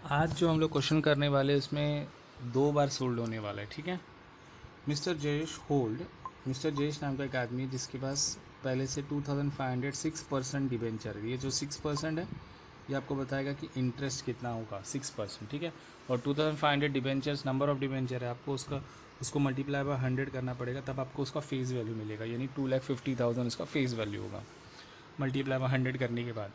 आज जो हम लोग क्वेश्चन करने वाले हैं उसमें 2 बार सोल्ड होने वाला है। ठीक है। Mister Jayesh hold, mister Jayesh नाम का एक आदमी है जिसके पास पहले से 2500 6% डिबेंचर है। ये जो 6% है ये आपको बताएगा कि इंटरेस्ट कितना होगा, 6%। ठीक है। और 2500 डिबेंचर्स नंबर ऑफ डिबेंचर है, आपको उसको मल्टीप्लाई बाय 100 करना पड़ेगा, तब आपको उसका फेस वैल्यू मिलेगा, यानी 2,50,000 उसका फेस वैल्यू होगा मल्टीप्लाई बाय 100 करने के बाद।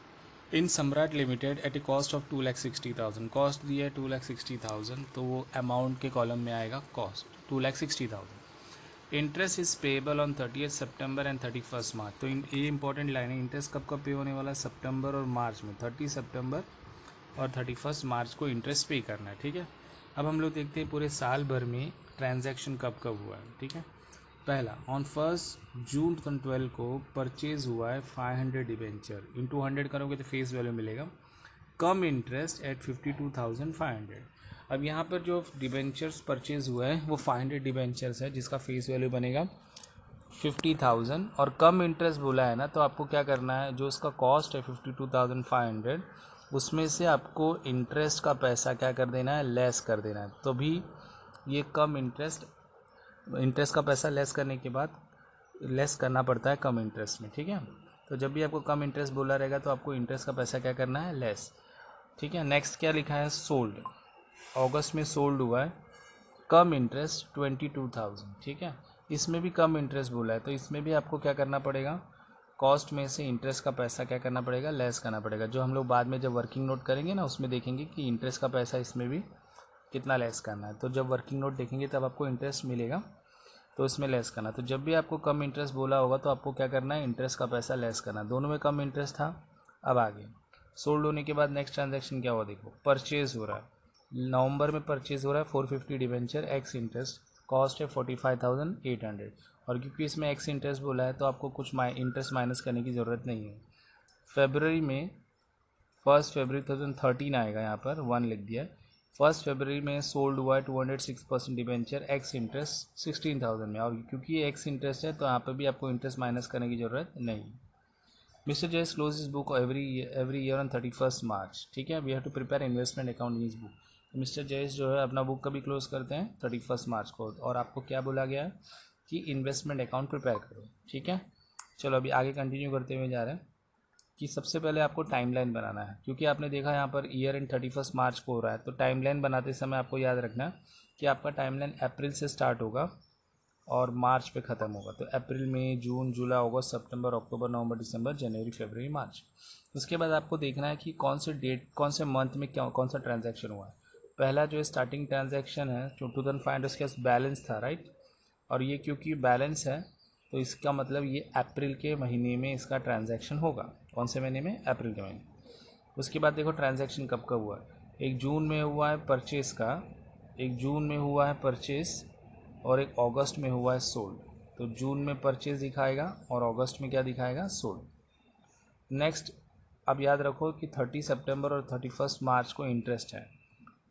In Samrat limited at a cost of 2,60,000, cost दी है 2,60,000, तो वो अमाउंट के कॉलम में आएगा cost 2,60,000। Interest is payable on 30 September and 31 March. तो ये इंपॉर्टेंट लाइन है, इंटरेस्ट कब कब पे होने वाला है, सितंबर और मार्च में, 30 सितंबर और 31 मार्च को इंटरेस्ट पे करना है। ठीक है। अब हम लोग देखते हैं पूरे साल भर में ट्रांजैक्शन कब कब हुआ है। ठीक है। पहला, ऑन 1 जून 2012 को परचेज हुआ है 500 डिबेंचर, इंटू 100 करोगे तो फेस वैल्यू मिलेगा, कम इंटरेस्ट एट 52,500। अब यहाँ पर जो डिबेंचर्स परचेज हुआ है वो 500 डिबेंचर्स है जिसका फेस वैल्यू बनेगा 50,000, और कम इंटरेस्ट बोला है ना, तो आपको क्या करना है, जो उसका कॉस्ट है 52,500 उसमें से आपको इंटरेस्ट का पैसा क्या कर देना है, लेस कर देना है। तो भी ये कम इंटरेस्ट का पैसा लेस करने के बाद लेस करना पड़ता है कम इंटरेस्ट में। ठीक है। तो जब भी आपको कम इंटरेस्ट बोला रहेगा तो आपको इंटरेस्ट का पैसा क्या करना है, लेस। ठीक है। नेक्स्ट क्या लिखा है, सोल्ड, अगस्त में सोल्ड हुआ है, कम इंटरेस्ट 22,000। ठीक है। इसमें भी कम इंटरेस्ट बोला है, तो इसमें भी आपको क्या करना पड़ेगा, कॉस्ट में से इंटरेस्ट का पैसा क्या करना पड़ेगा, लेस करना पड़ेगा। जो हम लोग बाद में जब वर्किंग नोट करेंगे ना उसमें देखेंगे कि इंटरेस्ट का पैसा इसमें भी कितना लेस करना है। तो जब वर्किंग नोट देखेंगे तब आपको इंटरेस्ट मिलेगा, तो इसमें लेस करना। तो जब भी आपको कम इंटरेस्ट बोला होगा तो आपको क्या करना है, इंटरेस्ट का पैसा लेस करना। दोनों में कम इंटरेस्ट था। अब आगे सोल्ड होने के बाद नेक्स्ट ट्रांजैक्शन क्या हुआ, देखो, परचेज हो रहा है, नवंबर में परचेज हो रहा है 450 डिबेंचर एक्स इंटरेस्ट, कॉस्ट है 45,800। और क्योंकि इसमें एक्स इंटरेस्ट बोला है तो आपको कुछ इंटरेस्ट माइनस करने की ज़रूरत नहीं है। फेबररी में 1 फरवरी 2013 आएगा, यहाँ पर 1 लिख दिया है। 1 फरवरी में सोल्ड हुआ है 206% डिबेंचर एक्स इंटरेस्ट 16,000 में, और क्योंकि ये एक्स इंटरेस्ट है तो यहाँ पर भी आपको इंटरेस्ट माइनस करने की ज़रूरत नहीं। Mister Jay's close is book every year on 31 March. ठीक है। We have to prepare investment account in इस बुक। तो मिस्टर जयस जो है अपना बुक कभी क्लोज करते हैं 31 मार्च को, और आपको क्या बोला गया है कि इन्वेस्टमेंट अकाउंट प्रिपेयर करो। ठीक है। चलो अभी आगे कंटिन्यू करते हुए जा रहे हैं कि सबसे पहले आपको टाइमलाइन बनाना है, क्योंकि आपने देखा यहाँ पर ईयर एंड 31 मार्च को हो रहा है, तो टाइमलाइन बनाते समय आपको याद रखना है कि आपका टाइमलाइन अप्रैल से स्टार्ट होगा और मार्च पे ख़त्म होगा। तो अप्रैल, मई, जून, जुलाई, अगस्त, सितंबर, अक्टूबर, नवंबर, दिसंबर, जनवरी, फरवरी, मार्च। उसके बाद आपको देखना है कि कौन से डेट, कौन से मंथ में क्या कौन सा ट्रांजैक्शन हुआ है। पहला जो स्टार्टिंग ट्रांजैक्शन है 2500 उसके पास बैलेंस था, राइट। और ये क्योंकि बैलेंस है तो इसका मतलब ये अप्रैल के महीने में इसका ट्रांजैक्शन होगा। कौन से महीने में, अप्रैल के महीने। उसके बाद देखो ट्रांजैक्शन कब कब हुआ है, 1 जून में हुआ है परचेस का, 1 जून में हुआ है परचेस, और एक अगस्त में हुआ है सोल्ड। तो जून में परचेज दिखाएगा और अगस्त में क्या दिखाएगा, सोल्ड। नेक्स्ट, अब याद रखो कि 30 सितंबर और 31 मार्च को इंटरेस्ट है,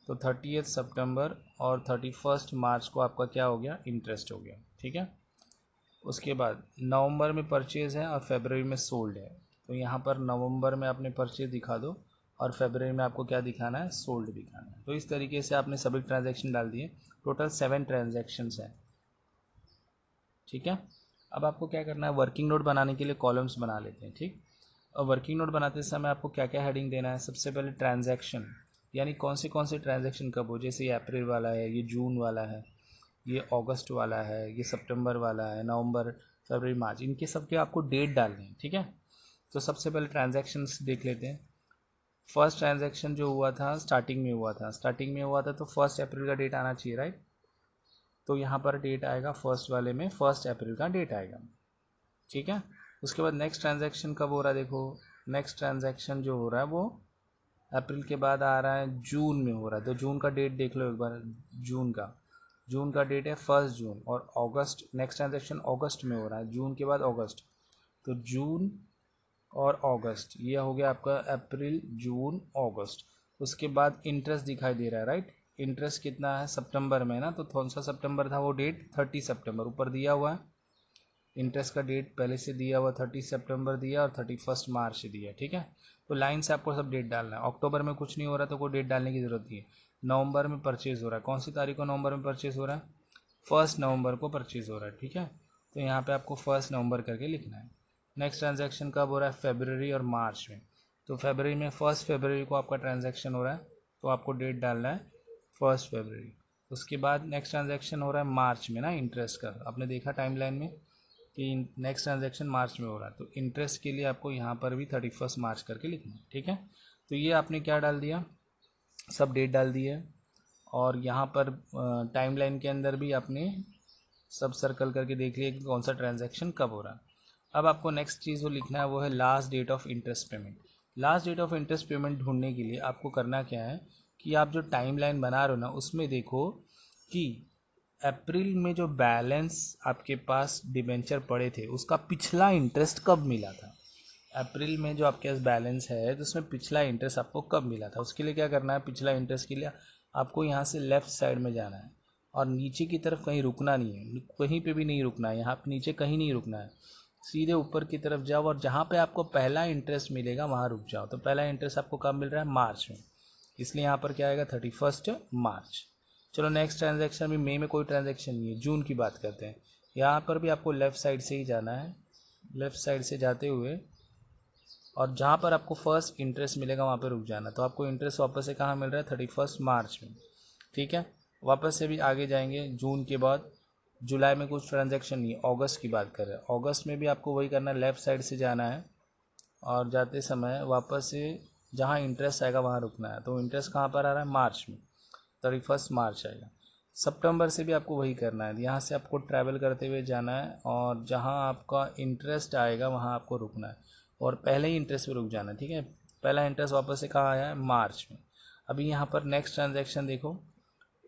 तो 30 सितंबर और 31 मार्च को आपका क्या हो गया, इंटरेस्ट हो गया। ठीक है। उसके बाद नवंबर में परचेज है और फरवरी में सोल्ड है, तो यहाँ पर नवंबर में आपने परचेज दिखा दो और फरवरी में आपको क्या दिखाना है, सोल्ड दिखाना है। तो इस तरीके से आपने सभी ट्रांजैक्शन डाल दिए, टोटल 7 ट्रांजैक्शंस हैं। ठीक है। अब आपको क्या करना है, वर्किंग नोट बनाने के लिए कॉलम्स बना लेते हैं। ठीक। और वर्किंग नोट बनाते समय आपको क्या क्या हेडिंग देना है, सबसे पहले ट्रांजैक्शन, यानी कौन से ट्रांजैक्शन कब हो, जैसे ये अप्रैल वाला है, ये जून वाला है, ये अगस्त वाला है, ये सितंबर वाला है, नवंबर, फरवरी, मार्च, इनके सबके आपको डेट डालनी है। ठीक है। तो सबसे पहले ट्रांजैक्शंस देख लेते हैं। फर्स्ट ट्रांजैक्शन जो हुआ था स्टार्टिंग में हुआ था, तो 1 अप्रैल का डेट आना चाहिए, राइट। तो यहाँ पर डेट आएगा फर्स्ट वाले में, 1 अप्रैल का डेट आएगा। ठीक है। उसके बाद नेक्स्ट ट्रांजैक्शन कब हो रहा है, देखो, नेक्स्ट ट्रांजैक्शन जो हो रहा है वो अप्रैल के बाद आ रहा है, जून में हो रहा है। तो जून का डेट देख लो एक बार, जून का डेट है 1 जून, और अगस्त, नेक्स्ट ट्रांजैक्शन अगस्त में हो रहा है, जून के बाद अगस्त। तो जून और अगस्त, ये हो गया आपका अप्रैल, जून, अगस्त। उसके बाद इंटरेस्ट दिखाई दे रहा है, राइट। इंटरेस्ट कितना है, सितंबर में ना, तो कौन सा सितंबर था वो डेट, 30 सितंबर ऊपर दिया हुआ है। इंटरेस्ट का डेट पहले से दिया हुआ 30 सितंबर दिया और 31 मार्च दिया, ठीक है। तो लाइन से आपको सब डेट डालना है। अक्टूबर में कुछ नहीं हो रहा तो कोई डेट डालने की जरूरत नहीं है। नवंबर में परचेज हो रहा है, कौन सी तारीख को नवंबर में परचेज हो रहा है? 1 नवंबर को परचेज हो रहा है, ठीक है। तो यहाँ पे आपको 1 नवंबर करके लिखना है। नेक्स्ट ट्रांजैक्शन कब हो रहा है? फरवरी और मार्च में। तो फरवरी में 1 फरवरी को आपका ट्रांजैक्शन हो रहा है, तो आपको डेट डालना है 1 फरवरी। उसके बाद नेक्स्ट ट्रांजैक्शन हो रहा है मार्च में ना, इंटरेस्ट का। आपने देखा टाइमलाइन में कि नेक्स्ट ट्रांजैक्शन मार्च में हो रहा है, तो इंटरेस्ट के लिए आपको यहाँ पर भी 31 मार्च करके लिखना है, ठीक है। तो ये आपने क्या डाल दिया, सब डेट डाल दी है। और यहाँ पर टाइमलाइन के अंदर भी आपने सब सर्कल करके देख लिया कि कौन सा ट्रांजैक्शन कब हो रहा है। अब आपको नेक्स्ट चीज़ जो लिखना है वो है last date of interest payment. Last date of interest payment ढूंढने के लिए आपको करना क्या है कि आप जो टाइमलाइन बना रहे हो ना, उसमें देखो कि अप्रैल में जो बैलेंस आपके पास डिबेंचर पड़े थे उसका पिछला इंटरेस्ट कब मिला था। अप्रैल में जो आपके पास बैलेंस है तो उसमें पिछला इंटरेस्ट आपको कब मिला था। उसके लिए क्या करना है, पिछला इंटरेस्ट के लिए आपको यहाँ से लेफ्ट साइड में जाना है और नीचे की तरफ कहीं रुकना नहीं है, कहीं पे भी नहीं रुकना है, यहाँ पे नीचे कहीं नहीं रुकना है, सीधे ऊपर की तरफ जाओ और जहाँ पे आपको पहला इंटरेस्ट मिलेगा वहाँ रुक जाओ। तो पहला इंटरेस्ट आपको कब मिल रहा है? मार्च में, इसलिए यहाँ पर क्या आएगा? 31 मार्च। चलो नेक्स्ट ट्रांजैक्शन भी मई में कोई ट्रांजैक्शन नहीं है, जून की बात करते हैं। यहाँ पर भी आपको लेफ़्ट साइड से ही जाना है, लेफ़्ट साइड से जाते हुए और जहाँ पर आपको फर्स्ट इंटरेस्ट मिलेगा वहाँ पर रुक जाना। तो आपको इंटरेस्ट वापस से कहाँ मिल रहा है? 31 मार्च में, ठीक है। वापस से भी आगे जाएंगे जून के बाद, जुलाई में कुछ ट्रांजैक्शन नहीं है, अगस्त की बात कर रहे हैं। अगस्त में भी आपको वही करना है, लेफ़्ट साइड से जाना है और जाते समय वापस से जहाँ इंटरेस्ट आएगा वहाँ रुकना है। तो इंटरेस्ट कहाँ पर आ रहा है? मार्च में, 31 मार्च आएगा। सितंबर से भी आपको वही करना है, यहाँ से आपको ट्रैवल करते हुए जाना है और जहाँ आपका इंटरेस्ट आएगा वहाँ आपको रुकना है और पहले ही इंटरेस्ट पे रुक जाना है, ठीक है। पहला इंटरेस्ट वापस से कहाँ आया है? मार्च में। अभी यहाँ पर नेक्स्ट ट्रांजैक्शन देखो,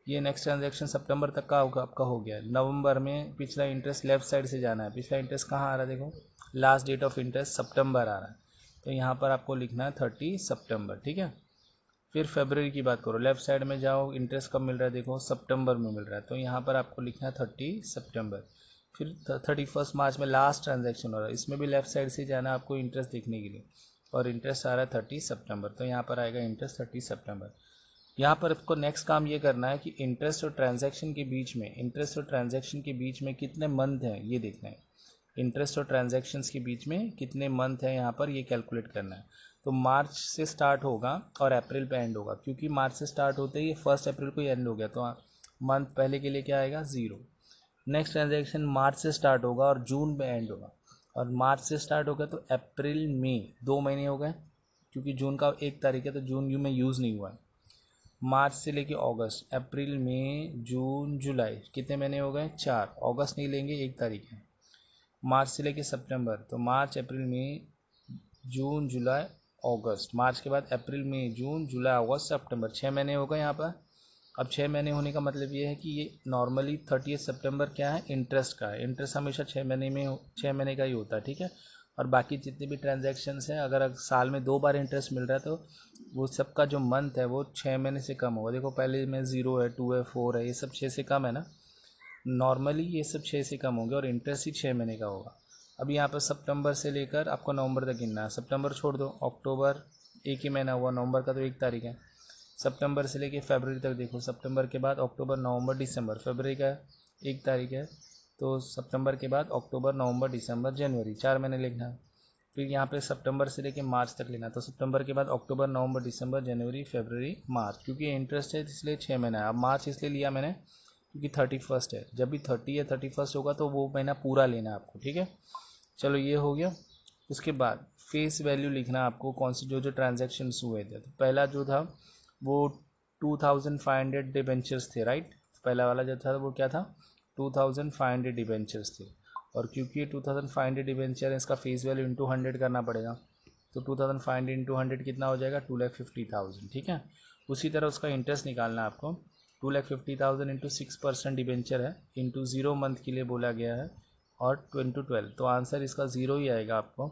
ये नेक्स्ट ट्रांजैक्शन सितंबर तक का होगा, आपका हो गया। नवंबर में पिछला इंटरेस्ट लेफ्ट साइड से जाना है, पिछला इंटरेस्ट कहाँ आ रहा है? देखो लास्ट डेट ऑफ इंटरेस्ट सितंबर आ रहा है, तो यहाँ पर आपको लिखना है 30 सितंबर, ठीक है। फिर फरवरी की बात करो, लेफ्ट साइड में जाओ, इंटरेस्ट कब मिल रहा है? देखो सितंबर में मिल रहा है, तो यहाँ पर आपको लिखना है 30 सितंबर। फिर 31 मार्च में लास्ट ट्रांजैक्शन हो रहा है, इसमें भी लेफ्ट साइड से जाना है आपको इंटरेस्ट देखने के लिए और इंटरेस्ट आ रहा है 30 सितंबर, तो यहाँ पर आएगा इंटरेस्ट 30 सितंबर। यहाँ पर आपको नेक्स्ट काम ये करना है कि इंटरेस्ट और ट्रांजैक्शन के बीच में, इंटरेस्ट और ट्रांजैक्शन के बीच में कितने मंथ हैं ये देखना है। इंटरेस्ट और ट्रांजैक्शंस के बीच में कितने मंथ हैं यहाँ पर ये कैलकुलेट करना है। तो मार्च से स्टार्ट होगा और अप्रैल पे एंड होगा, क्योंकि मार्च से स्टार्ट होते ही 1 अप्रैल को ही एंड हो गया, तो मंथ पहले के लिए क्या आएगा? 0। नेक्स्ट ट्रांजैक्शन मार्च से स्टार्ट होगा और जून में एंड होगा, और मार्च से स्टार्ट होगा तो अप्रैल में 2 महीने हो गए, क्योंकि जून का 1 तारीख है तो जून में यूज़ नहीं हुआ है। मार्च से लेके अगस्त, अप्रैल मई जून जुलाई, कितने महीने हो गए? 4। अगस्त नहीं लेंगे, 1 तारीख है। मार्च से लेके सितंबर, तो मार्च अप्रैल मई जून जुलाई अगस्त, मार्च के बाद अप्रैल मई जून जुलाई अगस्त सितंबर, 6 महीने हो गए यहाँ पर। अब 6 महीने होने का मतलब ये है कि ये नॉर्मली 30 सितंबर क्या है? इंटरेस्ट का है। इंटरेस्ट हमेशा 6 महीने में 6 महीने का ही होता है, ठीक है। और बाकी जितने भी ट्रांजैक्शंस हैं, अगर साल में 2 बार इंटरेस्ट मिल रहा है तो वो सबका जो मंथ है वो 6 महीने से कम होगा। देखो पहले में 0 है, 2 है, 4 है, ये सब 6 से कम है ना, नॉर्मली ये सब 6 से कम होंगे और इंटरेस्ट ही 6 महीने का होगा। अब यहाँ पर सितंबर से लेकर आपको नवंबर तक गिनना है। सितंबर छोड़ दो, अक्टूबर 1 ही महीना हुआ, नवंबर का तो 1 तारीख है। सितंबर से लेके फरवरी तक देखो, सितंबर के बाद अक्टूबर नवंबर दिसंबर, फरवरी का 1 तारीख है, तो सितंबर के बाद अक्टूबर नवंबर दिसंबर जनवरी, 4 महीने लिखना है। फिर यहाँ पे सितंबर से लेके मार्च तक लेना, तो सितंबर के बाद अक्टूबर नवंबर दिसंबर जनवरी फरवरी मार्च, क्योंकि इंटरेस्ट है इसलिए 6 महीना है। अब मार्च इसलिए लिया मैंने क्योंकि 31 है, जब भी 30 या 31 होगा तो वो महीना पूरा लेना है आपको, ठीक है। चलो ये हो गया। उसके बाद फेस वैल्यू लिखना आपको, कौन सी जो ट्रांजेक्शन हुए थे। तो पहला जो था वो 2500 डिबेंचर्स थे, राइट। पहला वाला जो था वो क्या था? 2500 डिबेंचर्स थे, और क्योंकि 2500 डिबेंचर है इसका फेस वैल्यू इंटू 100 करना पड़ेगा, तो 2500 इंटू 100 कितना हो जाएगा? 2,50,000, ठीक है। उसी तरह उसका इंटरेस्ट निकालना है आपको। 2,50,000 इंटू 6% डिबेंचर है, इंटू 0 मंथ के लिए बोला गया है, और 12, तो आंसर इसका 0 ही आएगा। आपको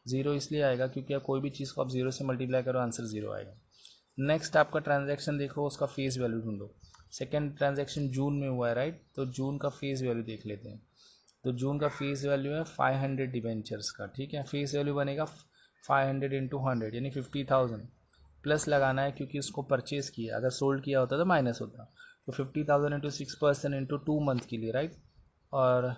0 इसलिए आएगा क्योंकि आप कोई भी चीज़ को आप 0 से मल्टीप्लाई करो, आंसर 0 आएगा। नेक्स्ट आपका ट्रांजैक्शन देखो, उसका फेस वैल्यू ढूंढो। सेकेंड ट्रांजैक्शन जून में हुआ है, राइट, तो जून का फेस वैल्यू देख लेते हैं। तो जून का फेस वैल्यू है 500 डिबेंचर्स का, ठीक है। फेस वैल्यू बनेगा 500 इंटू 100 यानी 50,000 प्लस लगाना है क्योंकि उसको परचेज किया, अगर सोल्ड किया होता तो माइनस होता। तो 50,000 इंटू 6% इंटू 2 मंथ के लिए, राइट, और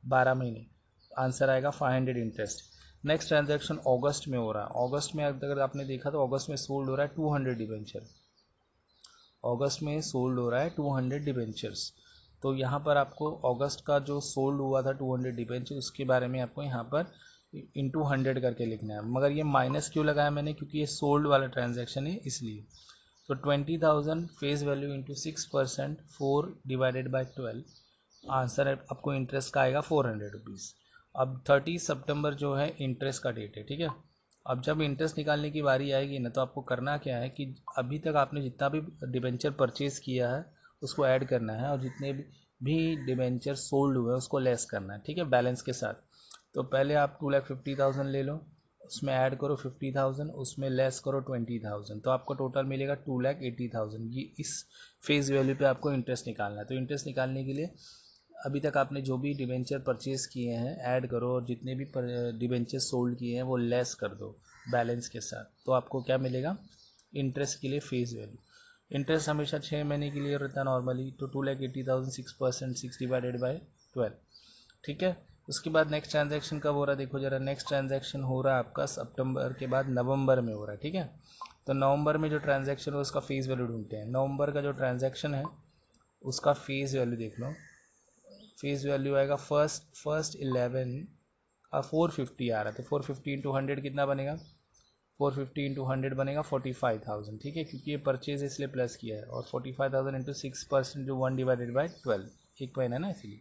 12 महीने, आंसर आएगा 500 इंटरेस्ट। नेक्स्ट ट्रांजैक्शन अगस्त में हो रहा है। अगस्त में अगर आपने देखा तो अगस्त में सोल्ड हो रहा है 200 डिबेंचर, अगस्त में सोल्ड हो रहा है 200 डिबेंचर्स। तो यहाँ पर आपको अगस्त का जो सोल्ड हुआ था 200 डिबेंचर, उसके बारे में आपको यहाँ पर इंटू 100 करके लिखना है। मगर ये माइनस क्यों लगाया मैंने, क्योंकि ये सोल्ड वाला ट्रांजैक्शन है इसलिए। तो 20,000 face value into 6%, 4 divided by 12, answer आपको इंटरेस्ट का आएगा 400 रुपीज़। अब 30 सितंबर जो है इंटरेस्ट का डेट है, ठीक है। अब जब इंटरेस्ट निकालने की बारी आएगी ना, तो आपको करना क्या है कि अभी तक आपने जितना भी डिबेंचर परचेज किया है उसको ऐड करना है, और जितने भी डिबेंचर सोल्ड हुए हैं उसको लेस करना है, ठीक है, बैलेंस के साथ। तो पहले आप 2,50,000 ले लो, उसमें ऐड करो 50,000, उसमें लेस करो 20,000, तो आपको टोटल मिलेगा 2,80,000। ये इस फेस वैल्यू पे आपको इंटरेस्ट निकालना है। तो इंटरेस्ट निकालने के लिए अभी तक आपने जो भी डिबेंचर परचेज किए हैं ऐड करो, और जितने भी डिबेंचर सोल्ड किए हैं वो लेस कर दो बैलेंस के साथ, तो आपको क्या मिलेगा, इंटरेस्ट के लिए फेस वैल्यू। इंटरेस्ट हमेशा 6 महीने के लिए रहता है नॉर्मली, तो 2,80,000 6%, 6 डिवाइडेड बाई 12, ठीक है। उसके बाद नेक्स्ट ट्रांजैक्शन कब हो रहा है, देखो जरा, नेक्स्ट ट्रांजैक्शन हो रहा है आपका सितंबर के बाद नवंबर में हो रहा है, ठीक है। तो नवंबर में जो ट्रांजैक्शन है उसका फेस वैल्यू ढूंढते हैं। नवंबर का जो ट्रांजैक्शन है उसका फेस वैल्यू देख लो, फेस वैल्यू आएगा फर्स्ट 11 450 आ रहा है, तो 450 इंटू 100 कितना बनेगा, 450 इंटू 100 बनेगा 45,000, ठीक है, क्योंकि ये परचेज इसलिए प्लस किया है। और 45,000 इंटू 6% जो 1 डिवाइडेड बाई 12, एक महीना ना इसलिए।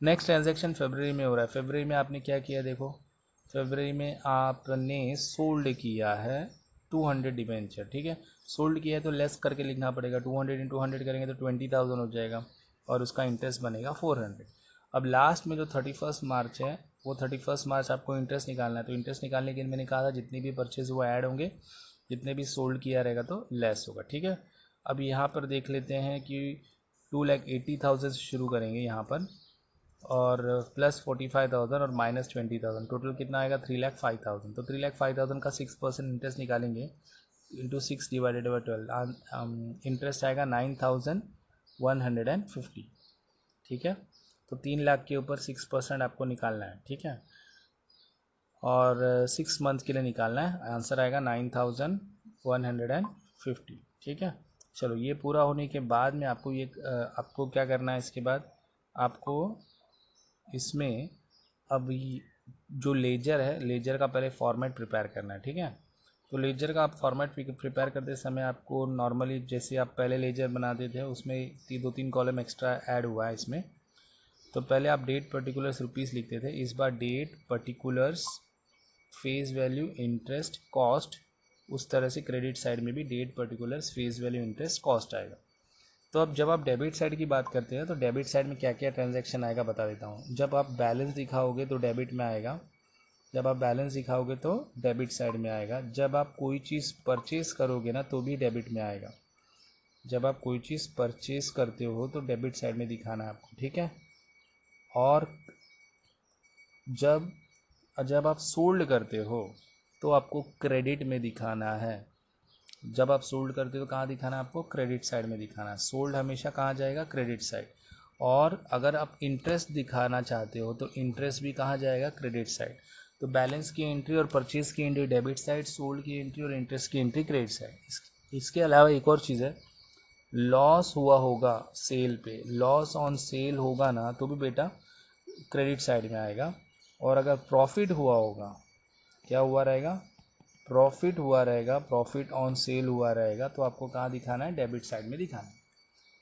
नेक्स्ट ट्रांजैक्शन फरवरी में हो रहा है। फरवरी में आपने क्या किया, देखो फरवरी में आपने सोल्ड किया है 200 डिबेंचर, ठीक है। सोल्ड किया है तो लेस करके लिखना पड़ेगा, 200 इंटू 100 करेंगे तो 20,000 हो जाएगा, और उसका इंटरेस्ट बनेगा 400। अब लास्ट में जो 31 मार्च है, वो 31 मार्च आपको इंटरेस्ट निकालना है। तो इंटरेस्ट निकालने के लिए मैंने कहा था जितनी भी परचेज वो ऐड होंगे, जितने भी सोल्ड किया रहेगा तो लेस होगा, ठीक है। अब यहाँ पर देख लेते हैं कि 2,80,000 से शुरू करेंगे यहाँ पर, और प्लस 45,000 और माइनस 20,000, टोटल कितना आएगा 3,05,000। तो 3,05,000 का 6% इंटरेस्ट निकालेंगे इंटू 6 डिवाइडेड बाई 12, इंटरेस्ट आएगा 9,150, ठीक है। तो 3 लाख के ऊपर 6% आपको निकालना है, ठीक है, और 6 मंथ के लिए निकालना है, आंसर आएगा 9,150, ठीक है। चलो ये पूरा होने के बाद में आपको क्या करना है, इसके बाद आपको इसमें अब जो लेजर है, लेजर का पहले फॉर्मेट प्रिपेयर करना है, ठीक है। तो लेजर का आप फॉर्मेट प्रिपेयर करते समय आपको नॉर्मली जैसे आप पहले लेजर बनाते थे उसमें 2-3 कॉलम एक्स्ट्रा ऐड हुआ है इसमें। तो पहले आप डेट पर्टिकुलर्स रुपीस लिखते थे, इस बार date particulars face value interest cost, उस तरह से क्रेडिट साइड में भी date particulars face value interest cost आएगा। तो अब जब आप डेबिट साइड की बात करते हैं तो डेबिट साइड में क्या क्या ट्रांजैक्शन आएगा बता देता हूँ। जब आप बैलेंस दिखाओगे तो डेबिट में आएगा, जब आप बैलेंस दिखाओगे तो डेबिट साइड में आएगा, जब आप कोई चीज़ परचेज करोगे ना तो भी डेबिट में आएगा। जब आप कोई चीज़ परचेज करते हो तो डेबिट साइड में दिखाना है आपको, ठीक है। और जब आप सोल्ड करते हो तो आपको क्रेडिट में दिखाना है। जब आप सोल्ड करते हो तो कहाँ दिखाना है आपको, क्रेडिट साइड में दिखाना है। सोल्ड हमेशा कहाँ जाएगा, क्रेडिट साइड। और अगर आप इंटरेस्ट दिखाना चाहते हो तो इंटरेस्ट भी कहाँ जाएगा, क्रेडिट साइड। तो बैलेंस की एंट्री और परचेज की एंट्री डेबिट साइड, सोल्ड की एंट्री और इंटरेस्ट की एंट्री क्रेडिट साइड। इसके अलावा एक और चीज़ है, लॉस हुआ होगा सेल पे, लॉस ऑन सेल होगा ना तो भी बेटा क्रेडिट साइड में आएगा। और अगर प्रॉफिट हुआ होगा, क्या हुआ रहेगा, प्रॉफिट हुआ रहेगा, प्रॉफिट ऑन सेल हुआ रहेगा, तो आपको कहाँ दिखाना है, डेबिट साइड में दिखाना है।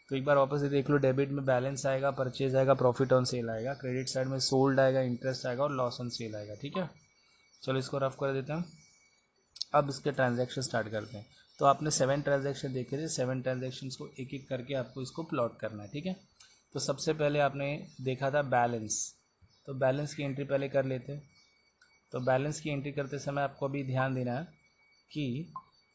तो एक बार वापस से देख लो, डेबिट में बैलेंस आएगा, परचेज आएगा, प्रॉफिट ऑन सेल आएगा, क्रेडिट साइड में सोल्ड आएगा, इंटरेस्ट आएगा और लॉस ऑन सेल आएगा, ठीक है। चलो इसको रफ कर देते हैं। अब इसके ट्रांजैक्शन स्टार्ट करते हैं। तो आपने 7 ट्रांजैक्शन देखे थे, 7 ट्रांजैक्शन को एक एक करके आपको इसको प्लॉट करना है, ठीक है। तो सबसे पहले आपने देखा था बैलेंस, तो बैलेंस की एंट्री पहले कर लेते हैं। तो बैलेंस की एंट्री करते समय आपको अभी ध्यान देना है कि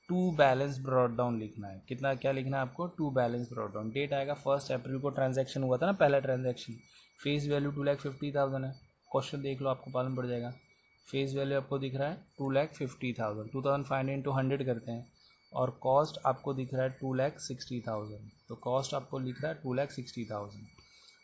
टू बैलेंस ब्रॉट डाउन लिखना है। कितना क्या लिखना है आपको, to balance brought down. Date आएगा 1 अप्रैल को ट्रांजैक्शन हुआ था ना, पहला ट्रांजैक्शन। फेस वैल्यू 2,50,000 है, क्वेश्चन देख लो आपको मालूम पड़ जाएगा। फेस वैल्यू आपको दिख रहा है 2,50,000, 2,500 इंटू 100 करते हैं, और कॉस्ट आपको दिख रहा है 2,60,000, तो कॉस्ट आपको लिख रहा है 2,60,000,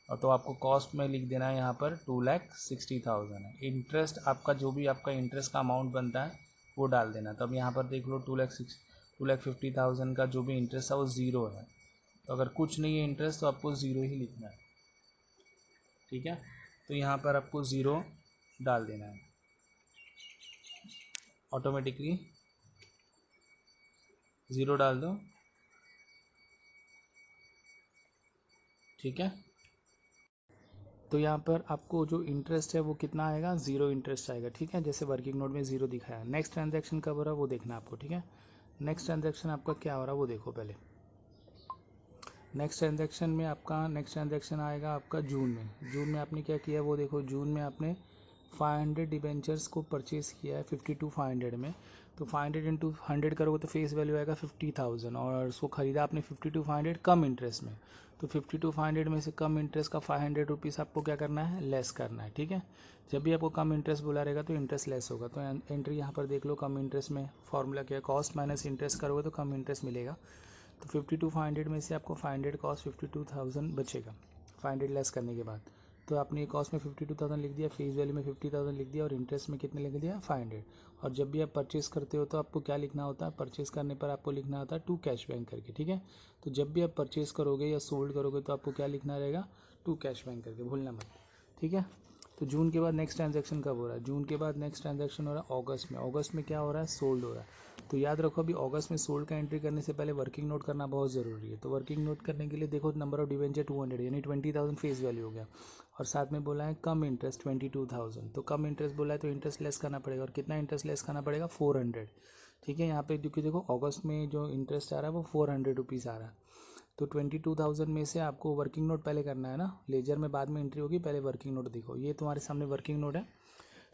और तो आपको कॉस्ट में लिख देना है यहाँ पर 2,60,000 है। इंटरेस्ट आपका जो भी आपका इंटरेस्ट का अमाउंट बनता है वो डाल देना। तब यहाँ पर देख लो 2,50,000 का जो भी इंटरेस्ट है वो ज़ीरो है, तो अगर कुछ नहीं है इंटरेस्ट तो आपको ज़ीरो ही लिखना है, ठीक है। तो यहाँ पर आपको ज़ीरो डाल देना है, ऑटोमेटिकली ज़ीरो डाल दो, ठीक है। तो यहाँ पर आपको जो इंटरेस्ट है वो कितना आएगा, ज़ीरो इंटरेस्ट आएगा, ठीक है, जैसे वर्किंग नोट में ज़ीरो दिखाया। नेक्स्ट ट्रांजैक्शन कब हो रहा है वो देखना आपको, ठीक है। नेक्स्ट ट्रांजैक्शन आपका क्या हो रहा है वो देखो पहले। नेक्स्ट ट्रांजैक्शन आएगा आपका जून में। जून में आपने क्या किया वो देखो। जून में आपने 500 डिबेंचर्स को परचेज़ किया है 52,500 में, तो 500 इंटू 100 करोगे तो फेस वैल्यू आएगा 50,000, और उसको ख़रीदा आपने 52,500 कम इंटरेस्ट में, तो 52,500 में से कम इंटरेस्ट का 500 रुपीज़ आपको क्या करना है, लेस करना है, ठीक है। जब भी आपको कम इंटरेस्ट बोला रहेगा तो इंटरेस्ट लेस होगा, तो एंट्री यहाँ पर देख लो। कम इंटरेस्ट में फॉर्मूला क्या है, कॉस्ट माइनस इंटरेस्ट करोगे तो कम इंटरेस्ट मिलेगा, तो 52,500 में से आपको 500 कॉस्ट 52,000 बचेगा 500 लेस करने के बाद। तो आपने ये कॉस्ट में 52,000 लिख दिया, फेस वैल्यू में 50,000 लिख दिया, और इंटरेस्ट में कितने लिख दिया, 500। और जब भी आप परचेस करते हो तो आपको क्या लिखना होता है, परचेस करने पर आपको लिखना होता है टू कैश बैंक करके, ठीक है। तो जब भी आप परचेस करोगे या सोल्ड करोगे तो आपको क्या लिखना रहेगा, टू कैश बैंक करके, भूलना मत, ठीक है। तो जून के बाद नेक्स्ट ट्रांजैक्शन कब हो रहा है, जून के बाद नेक्स्ट ट्रांजैक्शन हो रहा है अगस्त में। अगस्त में क्या हो रहा है, सोल्ड हो रहा है। तो याद रखो अभी अगस्त में सोल्ड का एंट्री करने से पहले वर्किंग नोट करना बहुत ज़रूरी है। तो वर्किंग नोट करने के लिए देखो, नंबर ऑफ डिवेंचर 200 यानी 20,000 फेस वैल्यू हो गया, और साथ में बोला है कम इंटरेस्ट 22,000, तो कम इंटरेस्ट बोला है तो इंटरेस्ट लेस करना पड़ेगा, और कितना इंटरेस्ट लेस करना पड़ेगा, 400, ठीक है। यहाँ पे क्योंकि देखो अगस्त में जो इंटरेस्ट आ रहा है वो 400 रुपीज़ आ रहा है, तो 22,000 में से आपको वर्किंग नोट पहले करना है ना, लेजर में बाद में एंट्री होगी, पहले वर्किंग नोट देखो। ये तुम्हारे सामने वर्किंग नोट है,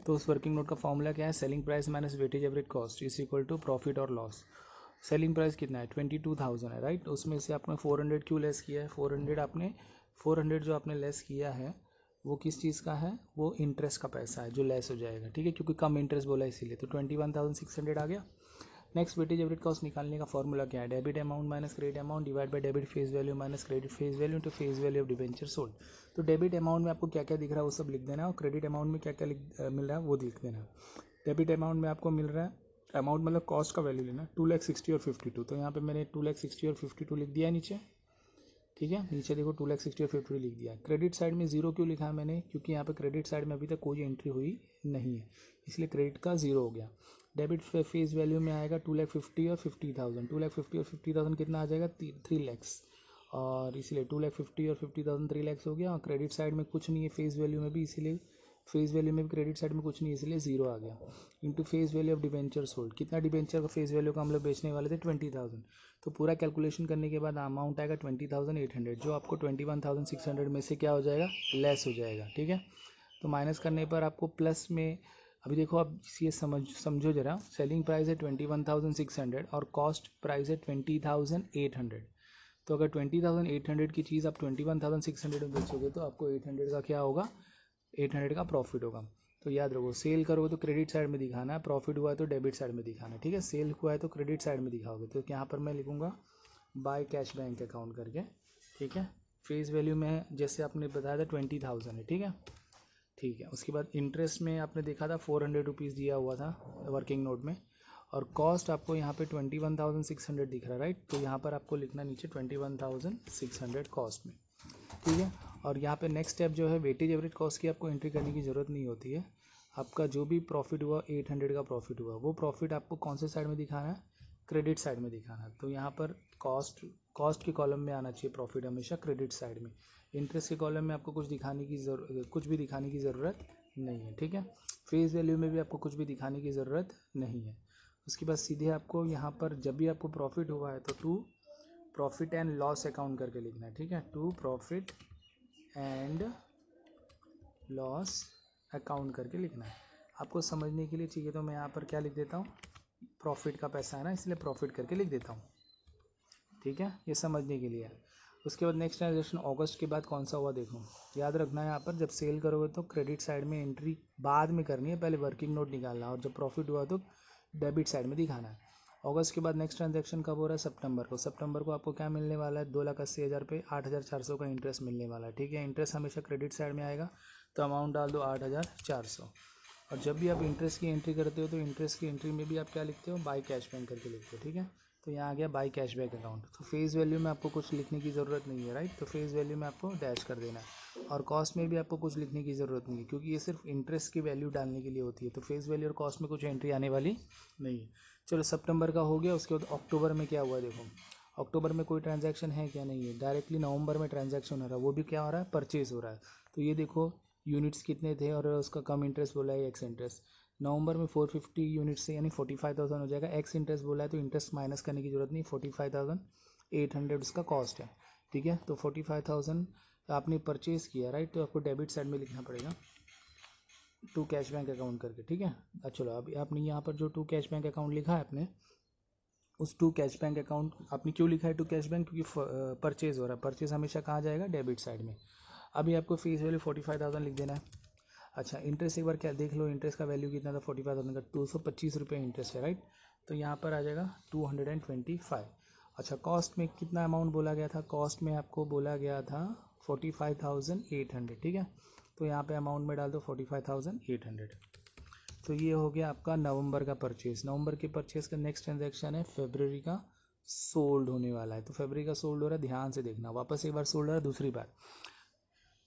तो उस वर्किंग नोट का फॉर्मूला क्या है, selling price minus weighted average cost is equal to profit और लॉस। सेलिंग प्राइस कितना है, 22,000 है, राइट। उसमें से आपने 400 क्यों लेस किया है, 400 जो आपने लेस किया है वो किस चीज़ का है, वो इंटरेस्ट का पैसा है जो लेस हो जाएगा, ठीक है, क्योंकि कम इंटरेस्ट बोला इसीलिए, तो 21,600 आ गया। नेक्स्ट वेटेज एवरेज कॉस्ट निकालने का फॉर्मूला क्या है, debit amount minus credit amount divide by debit face value minus credit face value to face value of debenture sold. तो डेबिट अमाउंट में आपको क्या क्या दिख रहा है वो सब लिख देना है, और क्रेडिट अमाउंट में क्या क्या मिल रहा है वो लिख देना है। डेबिट अमाउंट में आपको मिल रहा है, अमाउंट मतलब कॉस्ट का वैल्यू लेना, 2,60,000 और 52, तो यहाँ पे मैंने 2,60,000 और 52 लिख दिया है नीचे, ठीक है। नीचे देखो 2,60,000 और 52 लिख दिया। क्रेडिट साइड में जीरो क्यों लिखा है मैंने, क्योंकि यहाँ पे क्रेडिट साइड में अभी तक कोई एंट्री हुई नहीं है, इसलिए क्रेडिट का जीरो हो गया। डेबिट फेस वैल्यू में आएगा 2,50,000 और 50,000, 2,50,000 और 50,000 कितना आ जाएगा, 3 लैक्स, और इसलिए 2,50,000 और 50,000 3 लैक्स हो गया। और क्रेडिट साइड में कुछ नहीं है फेस वैल्यू में भी, इसीलिए फेस वैल्यू में भी क्रेडिट साइड में कुछ नहीं है, इसलिए जीरो आ गया। Into face value of debenture sold, कितना डिबेंचर का फेस वैल्यू का हम लोग बेचने वाले थे, 20,000, तो पूरा कैलकुलेशन करने के बाद अमाउंट आएगा 20,800, जो आपको 21,600 में से क्या हो जाएगा, लेस हो जाएगा, ठीक है। तो माइनस करने पर आपको प्लस में, अभी देखो आप ये समझो जरा, सेलिंग प्राइस है 21,600 और कॉस्ट प्राइस है 20,800, तो अगर 20,800 की चीज़ आप 21,600 में बेचोगे तो आपको 800 का क्या होगा, 800 का प्रॉफिट होगा। तो याद रखो, सेल करोगे तो क्रेडिट साइड में दिखाना है, प्रॉफिट हुआ है तो डेबिट साइड में दिखाना है, ठीक है। सेल हुआ है तो क्रेडिट साइड में दिखाओगे, तो यहाँ पर मैं लिखूँगा बाय कैश बैंक अकाउंट करके, ठीक है। फेस वैल्यू में जैसे आपने बताया था 20,000 है, ठीक है, ठीक है। उसके बाद इंटरेस्ट में आपने देखा था 400 रुपीज़ दिया हुआ था वर्किंग नोट में, और कॉस्ट आपको यहाँ पे 21,600 दिख रहा है, राइट। तो यहाँ पर आपको लिखना नीचे 21,600 कॉस्ट में, ठीक है। और यहाँ पे नेक्स्ट स्टेप जो है, वेटेज एवरेज कॉस्ट की आपको एंट्री करने की ज़रूरत नहीं होती है। आपका जो भी प्रॉफिट हुआ 800 का प्रॉफिट हुआ, वो प्रॉफिट आपको कौन से साइड में दिखाना है, क्रेडिट साइड में दिखाना है। तो यहाँ पर कॉस्ट के कॉलम में आना चाहिए प्रॉफिट हमेशा क्रेडिट साइड में। इंटरेस्ट के कॉलम में आपको कुछ भी दिखाने की ज़रूरत नहीं है, ठीक है। फेस वैल्यू में भी आपको कुछ भी दिखाने की ज़रूरत नहीं है। उसके बाद सीधे आपको यहाँ पर जब भी आपको प्रॉफिट हुआ है तो to profit and loss account करके लिखना है, ठीक है, to profit and loss account करके लिखना है। आपको समझने के लिए चाहिए तो मैं यहाँ पर क्या लिख देता हूँ, प्रॉफिट का पैसा है ना इसलिए प्रॉफिट करके लिख देता हूँ, ठीक है, ये समझने के लिए है। उसके बाद नेक्स्ट ट्रांजेक्शन अगस्त के बाद कौन सा हुआ देखो, याद रखना है यहाँ पर जब सेल करोगे तो क्रेडिट साइड में एंट्री बाद में करनी है, पहले वर्किंग नोट निकालना है, और जब प्रॉफिट हुआ तो डेबिट साइड में दिखाना है। अगस्त के बाद नेक्स्ट ट्रांजेक्शन कब हो रहा है, सितंबर को। सितंबर को आपको क्या मिलने वाला है, 2,80,000 पे 8,400 का इंटरेस्ट मिलने वाला है, ठीक है। इंटरेस्ट हमेशा क्रेडिट साइड में आएगा, तो अमाउंट डाल दो 8,400। और जब भी आप इंटरेस्ट की एंट्री करते हो तो इंटरेस्ट की एंट्री में भी आप क्या लिखते हो, बाय कैश बैंक करके लिखते हो, ठीक है। तो यहाँ आ गया बाय कैश बैक अकाउंट। तो फेस वैल्यू में आपको कुछ लिखने की ज़रूरत नहीं है, राइट। तो फेस वैल्यू में आपको डैश कर देना है, और कॉस्ट में भी आपको कुछ लिखने की ज़रूरत नहीं है, क्योंकि ये सिर्फ इंटरेस्ट की वैल्यू डालने के लिए होती है। तो फेस वैल्यू और कॉस्ट में कुछ एंट्री आने वाली नहीं है। चलो सितंबर का हो गया। उसके बाद अक्टूबर में क्या हुआ देखो, अक्टूबर में कोई ट्रांजैक्शन है क्या, नहीं है। डायरेक्टली नवंबर में ट्रांजैक्शन हो रहा है, वो भी क्या हो रहा है, परचेज हो रहा है। तो ये देखो यूनिट्स कितने थे और उसका कम इंटरेस्ट बोला है एक्स इंटरेस्ट। नवंबर में 450 यूनिट से यानी 45,000 हो जाएगा। एक्स इंटरेस्ट बोला है तो इंटरेस्ट माइनस करने की जरूरत नहीं, 45,800 उसका कॉस्ट है, ठीक है। तो 45,000 आपने परचेज किया, राइट। तो आपको डेबिट साइड में लिखना पड़ेगा टू कैश बैंक अकाउंट करके, ठीक है। चलो अभी आपने यहाँ पर जो टू कैश बैंक अकाउंट लिखा है आपने, उस टू कैश बैंक अकाउंट आपने क्यों लिखा है टू कैश बैंक, क्योंकि परचेज हो रहा है। परचेज हमेशा कहाँ जाएगा, डेबिट साइड में। अभी आपको फीस वैल्यू 45,000 लिख देना है। अच्छा इंटरेस्ट एक बार क्या देख लो, इंटरेस्ट का वैल्यू कितना था, 45,000 का 225 रुपये इंटरेस्ट है, राइट। तो यहाँ पर आ जाएगा 225। अच्छा कॉस्ट में कितना अमाउंट बोला गया था, कॉस्ट में आपको बोला गया था 45,800, ठीक है। तो यहाँ पे अमाउंट में डाल दो 45,800। तो ये हो गया आपका नवंबर का परचेज। नवंबर के परचेज का नेक्स्ट ट्रांजैक्शन है फरवरी का सोल्ड होने वाला है। तो फरवरी का सोल्ड हो रहा है, ध्यान से देखना, वापस एक बार सोल्ड हो रहा है, दूसरी बार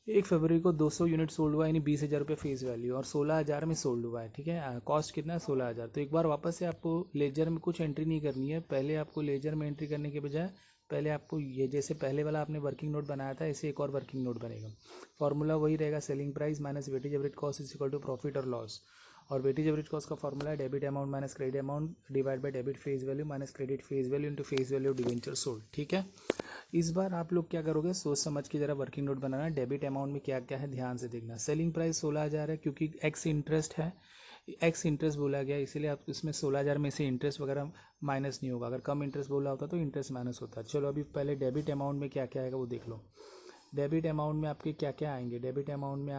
1 फरवरी को 200 यूनिट सोल्ड हुआ, यानी 20,000 रुपये फेस वैल्यू, और 16,000 में सोल्ड हुआ है, ठीक है। कॉस्ट कितना है, 16,000। तो एक बार वापस से आपको लेजर में कुछ एंट्री नहीं करनी है। पहले आपको लेजर में एंट्री करने के बजाय पहले आपको ये, जैसे पहले वाला आपने वर्किंग नोट बनाया था, ऐसे एक और वर्किंग नोट बनेगा। फॉर्मूला वही रहेगा, selling price minus weighted average cost is equal to profit और लॉस। और वेटेज एवरेज कॉस्ट का फॉर्मूला है debit amount minus credit amount divide by debit face value minus credit face value into face value of debenture sold, ठीक है। इस बार आप लोग क्या करोगे, सोच समझ के जरा वर्किंग नोट बनाना। डेबिट अमाउंट में क्या क्या है ध्यान से देखना। सेलिंग प्राइस 16,000 है, क्योंकि एक्स इंटरेस्ट है, एक्स इंटरेस्ट बोला गया, इसीलिए आप इसमें 16,000 में से इंटरेस्ट वगैरह माइनस नहीं होगा। अगर कम इंटरेस्ट बोला होता तो इंटरेस्ट माइनस होता है। चलो अभी पहले डेबिट अमाउंट में क्या क्या आएगा वो देख लो। डेबिट अमाउंट में आपके क्या क्या आएंगे, डेबिट अमाउंट में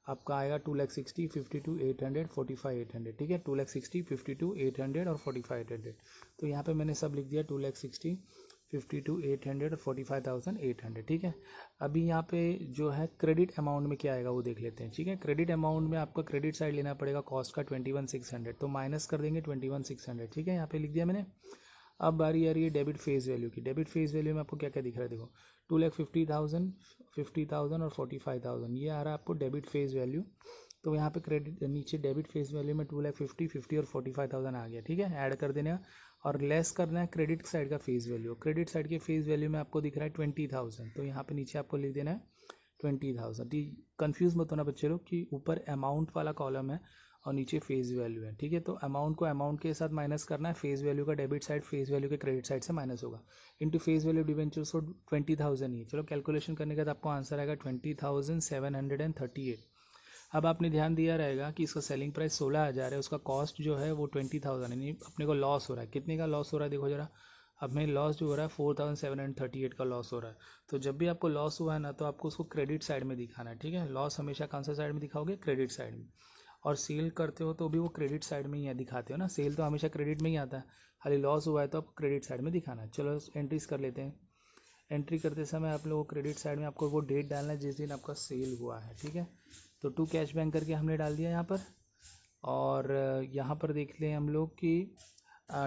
आपका आएगा 2,60,000, 52,800, 45,800, ठीक है। 2,60,000, 52,800 और 45,800। तो यहाँ पे मैंने सब लिख दिया, 2,60,000, 52,800 और 45,800, ठीक है। अभी यहाँ पे जो है क्रेडिट अमाउंट में क्या आएगा वो देख लेते हैं, ठीक है। क्रेडिट अमाउंट में आपको क्रेडिट साइड लेना पड़ेगा कॉस्ट का 21,600, तो माइनस कर देंगे 21,600, ठीक है। यहाँ पे लिख दिया मैंने। अब बारी आ रही है डेबिट फेस वैल्यू की। डेबिट फेस वैल्यू में आपको क्या क्या दिख रहा है देखो, 2,50,000, 50,000 और 45,000, ये आ रहा है आपको डेबिट फेस वैल्यू। तो यहाँ पे क्रेडिट नीचे डेबिट फेस वैल्यू में 2,50,000, 50 और 45,000 आ गया, ठीक है। ऐड कर देना और लेस करना है क्रेडिट साइड का फेस वैल्यू। क्रेडिट साइड के फेस वैल्यू में आपको दिख रहा है 20,000, तो यहाँ पे नीचे आपको लिख देना है 20,000। कंफ्यूज मत होना बच्चे लोग कि ऊपर अमाउंट वाला कॉलम है और नीचे फेस वैल्यू है, ठीक है। तो अमाउंट को अमाउंट के साथ माइनस करना है, फेस वैल्यू का डेबिट साइड फेस वैल्यू के क्रेडिट साइड से माइनस होगा, इनटू फेस वैल्यू डिवेंचर। सो 20,000 ही, चलो कैलकुलेशन करने के बाद आपको आंसर आएगा 20,738। अब आपने ध्यान दिया रहेगा कि इसका सेलिंग प्राइस 16,000 है, उसका कॉस्ट जो है वो 20,000 है, अपने को लॉस हो रहा है। कितने का लॉस हो रहा है देखो जरा, अब में लॉस जो हो रहा है 4,738 का लॉस हो रहा है। तो जब भी आपको लॉस हुआ है ना, तो आपको उसको क्रेडिट साइड में दिखाना है, ठीक है। लॉस हमेशा कौन सा साइड में दिखाओगे, क्रेडिट साइड में। और सेल करते हो तो भी वो क्रेडिट साइड में ही दिखाते हो ना, सेल तो हमेशा क्रेडिट में ही आता है, खाली लॉस हुआ है तो आपको क्रेडिट साइड में दिखाना है। चलो एंट्रीज कर लेते हैं। एंट्री करते समय आप लोगों को क्रेडिट साइड में आपको वो डेट डालना है जिस दिन आपका सेल हुआ है, ठीक है। तो टू कैश बैंक करके हमने डाल दिया यहाँ पर। और यहाँ पर देख लें हम लोग कि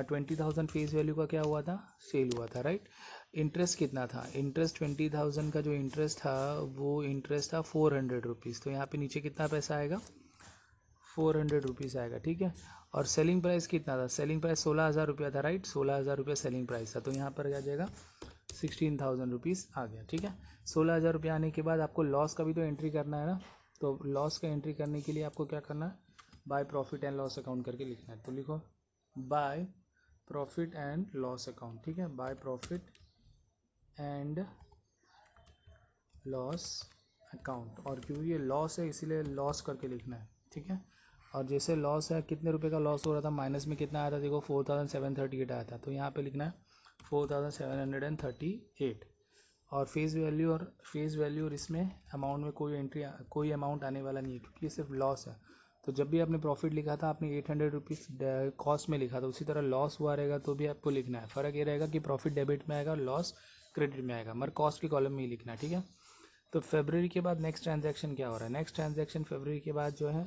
20,000 फेस वैल्यू का क्या हुआ था, सेल हुआ था, राइट। इंटरेस्ट कितना था, इंटरेस्ट 20,000 का जो इंटरेस्ट था वो इंटरेस्ट था 400 रुपीज़। तो यहाँ पे नीचे कितना पैसा आएगा, 400 रुपीज़ आएगा, ठीक है। और सेलिंग प्राइस कितना था, सेलिंग प्राइस 16,000 रुपया था, राइट। 16,000 रुपया सेलिंग प्राइस था, तो यहाँ पर आ जाएगा 16,000 रुपीज़ आ गया, ठीक है। 16,000 रुपया आने के बाद आपको लॉस का भी तो एंट्री करना है ना। तो लॉस का एंट्री करने के लिए आपको क्या करना है, by profit and loss account करके लिखना है। तो लिखो by profit and loss account, ठीक है। By profit and loss account, और क्योंकि ये लॉस है इसीलिए लॉस करके लिखना है, ठीक है। और जैसे लॉस है, कितने रुपए का लॉस हो रहा था, माइनस में कितना आया था देखो 4,738 आया था, तो यहाँ पे लिखना है 4,738। और फेस वैल्यू और इसमें अमाउंट में कोई अमाउंट आने वाला नहीं है क्योंकि ये सिर्फ लॉस है। तो जब भी आपने प्रॉफिट लिखा था आपने 800 रुपीज़ कॉस्ट में लिखा था, उसी तरह लॉस हुआ रहेगा तो भी आपको लिखना है। फ़र्क ये रहेगा कि प्रॉफिट डेबिट में आएगा और लॉस क्रेडिट में आएगा, मगर कॉस्ट के कॉलम में ही लिखना है, ठीक है। तो फरवरी के बाद नेक्स्ट ट्रांजैक्शन क्या हो रहा है? नेक्स्ट ट्रांजैक्शन फरवरी के बाद जो है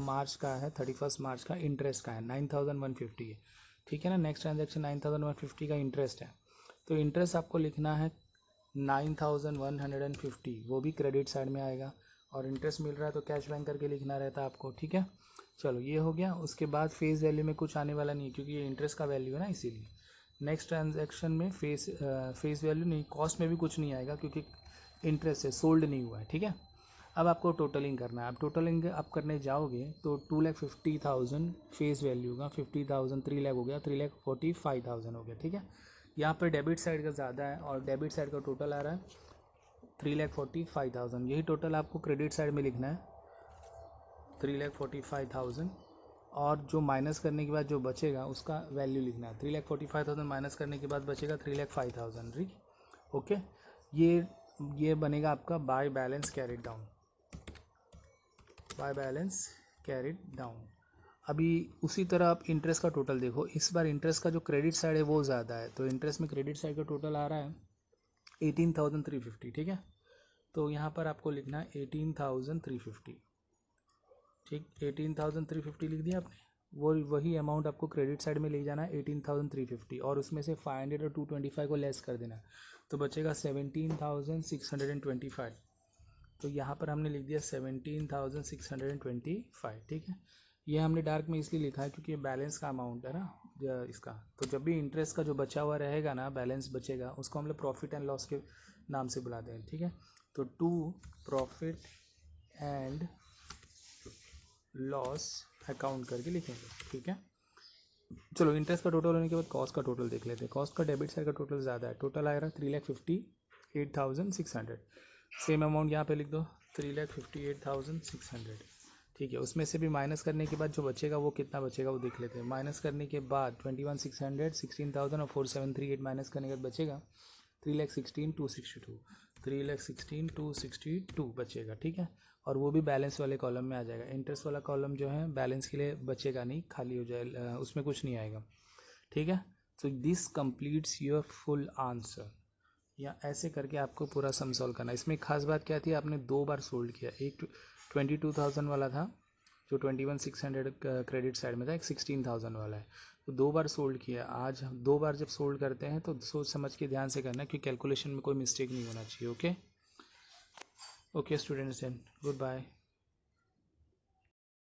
मार्च का है, 31 मार्च का इंटरेस्ट का है, 9150 है, ठीक है ना। नेक्स्ट ट्रांजैक्शन 9150 का इंटरेस्ट है, तो इंटरेस्ट आपको लिखना है 9150, वो भी क्रेडिट साइड में आएगा। और इंटरेस्ट मिल रहा है तो कैश बैंक करके लिखना रहता है आपको, ठीक है। चलो ये हो गया। उसके बाद फेस वैल्यू में कुछ आने वाला नहीं क्योंकि ये इंटरेस्ट का वैल्यू है ना, इसीलिए। नेक्स्ट ट्रांजैक्शन में फेस वैल्यू नहीं, कॉस्ट में भी कुछ नहीं आएगा क्योंकि इंटरेस्ट है, सोल्ड नहीं हुआ है, ठीक है। अब आपको टोटलिंग करना है। अब टोटलिंग आप करने जाओगे तो 2,50,000 फेस वैल्यू का, 50,000 3 लाख हो गया, 3,45,000 हो गया, ठीक है। यहाँ पर डेबिट साइड का ज़्यादा है और डेबिट साइड का टोटल आ रहा है 3,45,000। यही टोटल आपको क्रेडिट साइड में लिखना है, 3,45,000। और जो माइनस करने के बाद जो बचेगा उसका वैल्यू लिखना है। 3,45,000 माइनस करने के बाद बचेगा 3,05,000, ठीक। ओके, ये बनेगा आपका by balance carried down, by balance carried down. अभी उसी तरह आप इंटरेस्ट का टोटल देखो। इस बार इंटरेस्ट का जो क्रेडिट साइड है वो ज़्यादा है, तो इंटरेस्ट में क्रेडिट साइड का टोटल आ रहा है 18,350, ठीक है। तो यहाँ पर आपको लिखना है 18,350, ठीक। 18,350 लिख दिया आपने। वही अमाउंट आपको क्रेडिट साइड में ले जाना है 18,350, और उसमें से 500 और 225 को लेस कर देना, तो बचेगा 17,625। तो यहाँ पर हमने लिख दिया 17,625, ठीक है। ये हमने डार्क में इसलिए लिखा है क्योंकि ये बैलेंस का अमाउंट है ना इसका। तो जब भी इंटरेस्ट का जो बचा हुआ रहेगा ना, बैलेंस बचेगा, उसको हम लोग प्रॉफिट एंड लॉस के नाम से बुलाते हैं, ठीक है। तो to profit and loss account करके लिखेंगे, ठीक है। चलो, इंटरेस्ट का टोटल होने के बाद कॉस्ट का टोटल देख लेते हैं। कॉस्ट का डेबिट साइड का टोटल ज़्यादा है, टोटल आएगा 3,58,600। सेम अमाउंट यहाँ पे लिख दो, 3,58,600, ठीक है। उसमें से भी माइनस करने के बाद जो बचेगा वो कितना बचेगा वो देख लेते हैं। माइनस करने के बाद 21,600, 16,000 और 4,738 माइनस करने के बाद बचेगा 3,16,262, 3,16,262 बचेगा, ठीक है। और वो भी बैलेंस वाले कॉलम में आ जाएगा। इंटरेस्ट वाला कॉलम जो है बैलेंस के लिए बचेगा नहीं, खाली हो जाए, उसमें कुछ नहीं आएगा, ठीक है। So this completes your full answer. या ऐसे करके आपको पूरा सम सॉल्व करना है। इसमें खास बात क्या थी, आपने 2 बार सोल्ड किया। एक 22,000 वाला था जो 21,600 क्रेडिट साइड में था, एक 16,000 वाला है, तो 2 बार सोल्ड किया। आज हम 2 बार जब सोल्ड करते हैं तो सोच समझ के ध्यान से करना क्योंकि कैलकुलेशन में कोई मिस्टेक नहीं होना चाहिए। Okay okay students, then good bye.